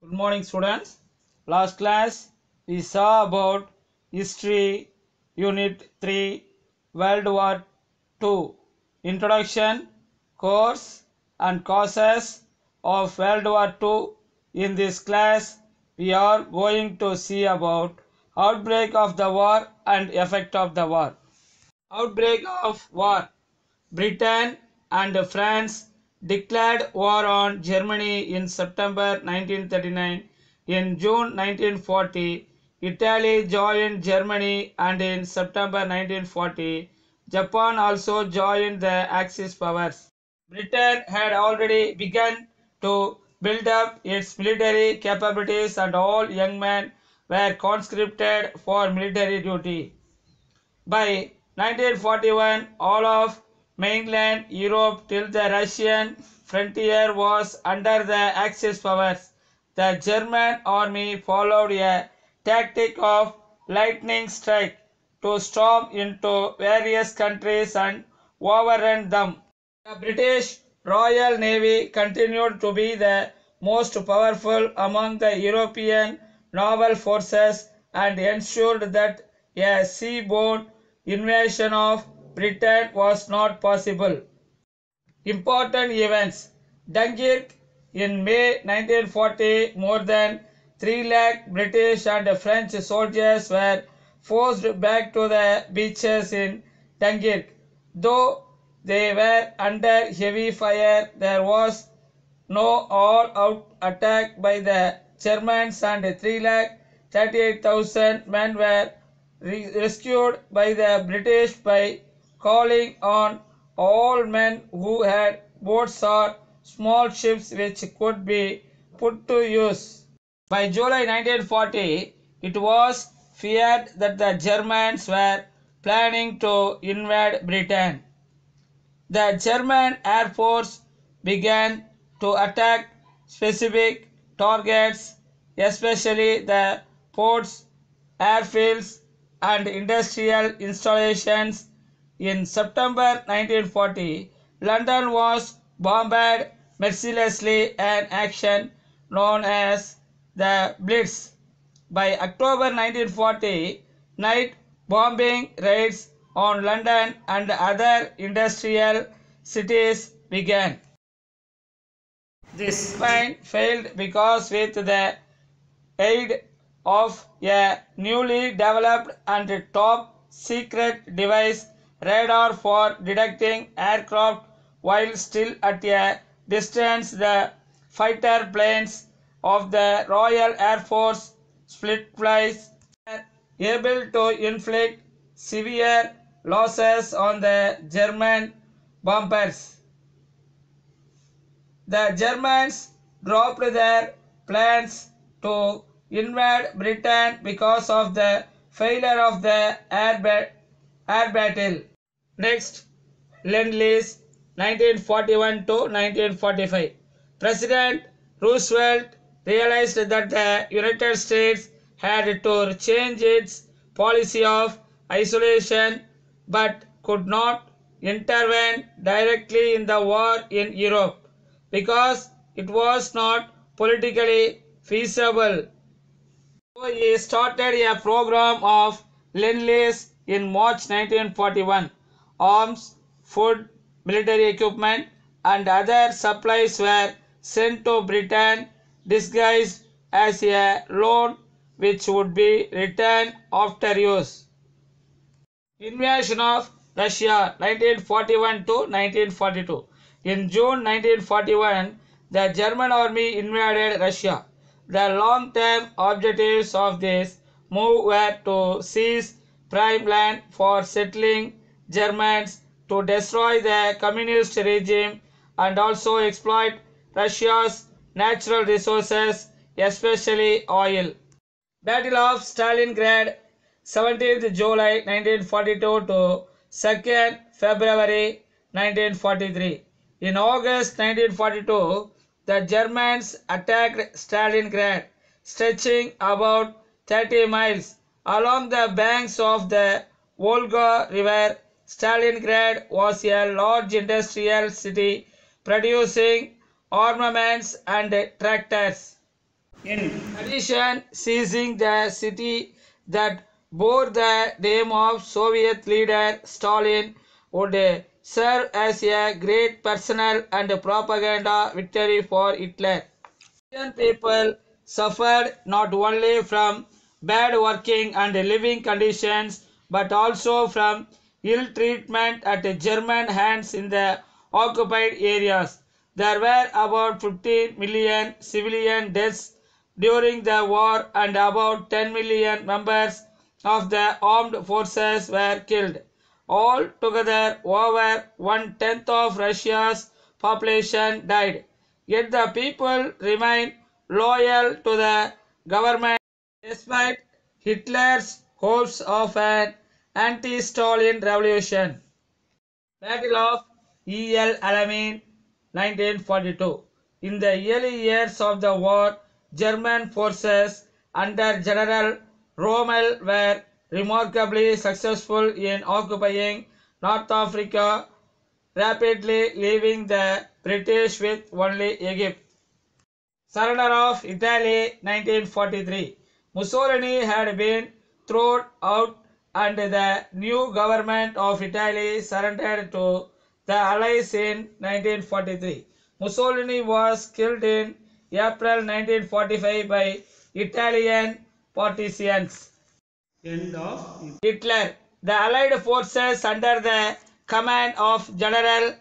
Good morning, students. Last class we saw about history, unit 3, World War II, introduction, course and causes of World War II. In this class we are going to see about outbreak of the war and effect of the war. Outbreak of war. Britain and France declared war on Germany in September 1939. In June 1940, Italy joined Germany, and in September 1940, Japan also joined the Axis powers. Britain had already begun to build up its military capabilities, and all young men were conscripted for military duty. By 1941, all of mainland Europe till the Russian frontier was under the Axis powers. The German army followed a tactic of lightning strike to storm into various countries and overrun them. The British Royal Navy continued to be the most powerful among the European naval forces and ensured that a seaborne invasion of Britain was not possible. Important events. Dunkirk in May 1940, more than 3 lakh British and French soldiers were forced back to the beaches in Dunkirk. Though they were under heavy fire, there was no all-out attack by the Germans, and 3,38,000 men were rescued by the British by calling on all men who had boats or small ships which could be put to use. By July 1940, it was feared that the Germans were planning to invade Britain. The German Air Force began to attack specific targets, especially the ports, airfields, and industrial installations. In September 1940, London was bombed mercilessly, an action known as the Blitz. By October 1940, night bombing raids on London and other industrial cities began. This campaign failed because, with the aid of a newly developed and top secret device, radar for detecting aircraft while still at a distance, the fighter planes of the Royal Air Force Spitfires were able to inflict severe losses on the German bombers. The Germans dropped their plans to invade Britain because of the failure of the air battle. Next, Lend-Lease 1941 to 1945. President Roosevelt realized that the United States had to change its policy of isolation, but could not intervene directly in the war in Europe because it was not politically feasible. So he started a program of Lend-Lease in March 1941. Arms, food, military equipment, and other supplies were sent to Britain disguised as a loan which would be returned after use. Invasion of Russia 1941 to 1942. In June 1941, the German army invaded Russia. The long-term objectives of this move were to seize prime land for settling Germans, to destroy the communist regime, and also exploit Russia's natural resources, especially oil. Battle of Stalingrad 17th July 1942 to 2nd February 1943. In August 1942, the Germans attacked Stalingrad, stretching about 30 miles along the banks of the Volga River. Stalingrad was a large industrial city producing armaments and tractors. In addition, seizing the city that bore the name of Soviet leader Stalin would serve as a great personal and propaganda victory for Hitler. Indian people suffered not only from bad working and living conditions but also from ill treatment at German hands in the occupied areas. There were about 15 million civilian deaths during the war and about 10 million members of the armed forces were killed. Altogether, over one-tenth of Russia's population died. Yet the people remained loyal to the government despite Hitler's hopes of an anti-Stalin revolution. Battle of Alamein 1942. In the early years of the war, German forces under General Rommel were remarkably successful in occupying North Africa, rapidly leaving the British with only Egypt. Surrender of Italy 1943. Mussolini had been thrown out and the new government of Italy surrendered to the Allies in 1943. Mussolini was killed in April 1945 by Italian partisans. End of Hitler. The Allied forces under the command of General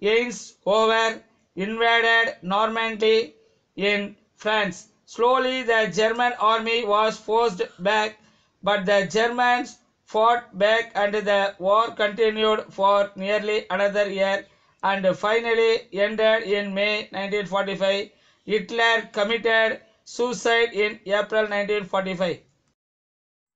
Eisenhower invaded Normandy in France. Slowly the German army was forced back, but the Germans fought back and the war continued for nearly another year and finally ended in May 1945. Hitler committed suicide in April 1945.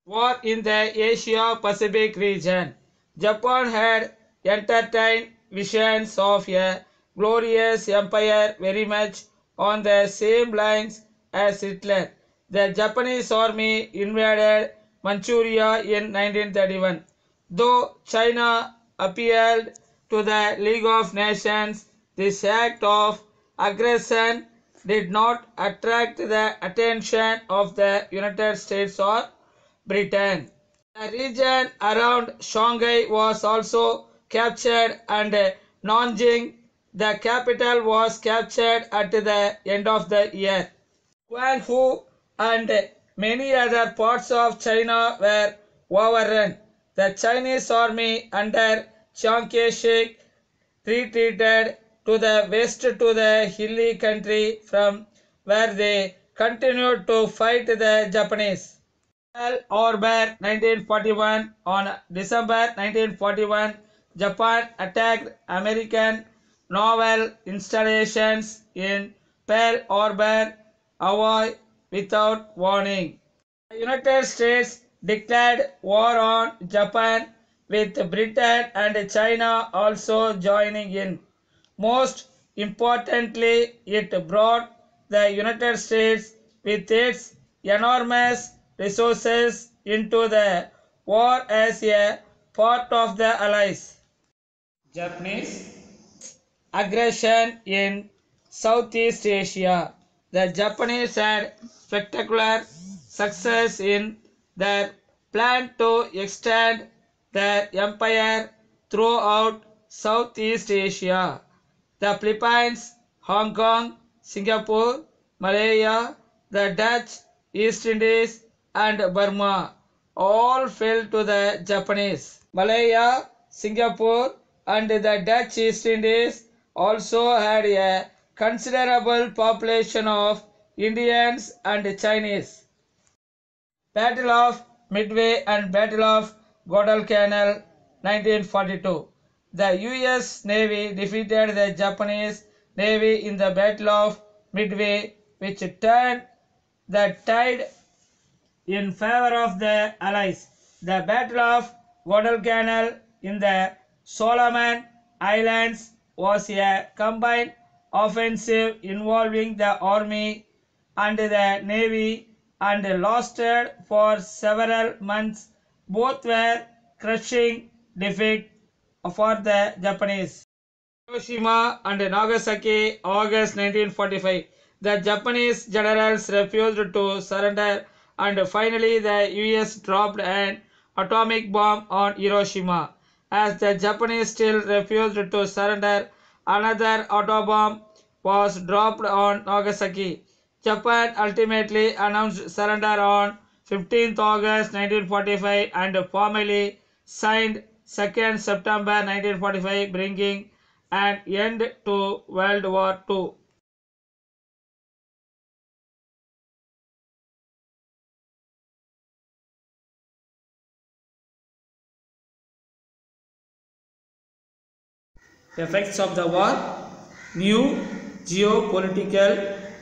War in the Asia-Pacific region. Japan had entertained visions of a glorious empire very much on the same lines as Hitler. The Japanese army invaded Manchuria in 1931. Though China appealed to the League of Nations, this act of aggression did not attract the attention of the United States or Britain. The region around Shanghai was also captured and Nanjing, the capital, was captured at the end of the year. Guangzhou and many other parts of China were overrun. The Chinese army under Chiang Kai-shek retreated to the west to the hilly country from where they continued to fight the Japanese. Pearl Harbor 1941. On December 1941, Japan attacked American naval installations in Pearl Harbor, Hawaii without warning. The United States declared war on Japan, with Britain and China also joining in. Most importantly, it brought the United States with its enormous resources into the war as a part of the Allies. Japanese aggression in Southeast Asia. The Japanese had spectacular success in their plan to extend their empire throughout Southeast Asia. The Philippines, Hong Kong, Singapore, Malaya, the Dutch East Indies, and Burma all fell to the Japanese. Malaya, Singapore, and the Dutch East Indies also had a considerable population of Indians and Chinese. Battle of Midway and Battle of Guadalcanal 1942. The US Navy defeated the Japanese Navy in the Battle of Midway, which turned the tide in favor of the Allies. The Battle of Guadalcanal in the Solomon Islands was a combined offensive involving the army and the navy and lasted for several months. Both were crushing defeat for the Japanese. Hiroshima and Nagasaki, August 1945. The Japanese generals refused to surrender, and finally the US dropped an atomic bomb on Hiroshima. As the Japanese still refused to surrender, another bomb was dropped on Nagasaki. Japan ultimately announced surrender on 15th August 1945 and formally signed 2nd September 1945, bringing an end to World War II. Effects of the war: new geopolitical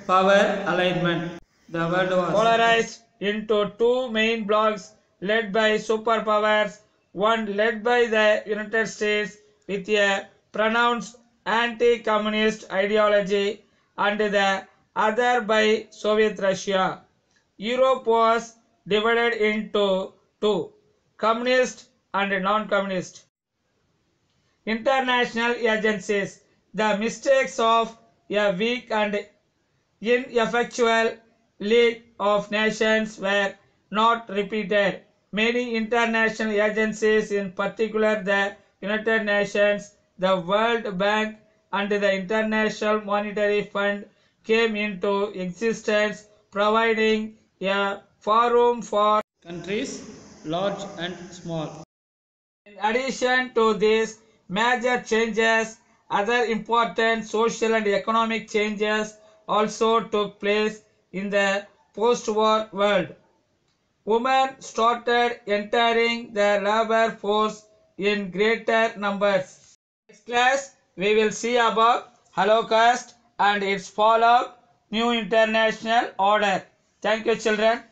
power alignment. The world was polarized into two main blocs led by superpowers, one led by the United States with a pronounced anti-communist ideology and the other by Soviet Russia. Europe was divided into two, communist and non-communist. International agencies: the mistakes of a weak and ineffectual League of Nations were not repeated. Many international agencies, in particular the United Nations, the World Bank, and the International Monetary Fund, came into existence, providing a forum for countries large and small. In addition to these major changes, other important social and economic changes also took place in the post-war world. Women started entering the labor force in greater numbers. Next class, we will see about Holocaust and its fallout, new international order. Thank you, children.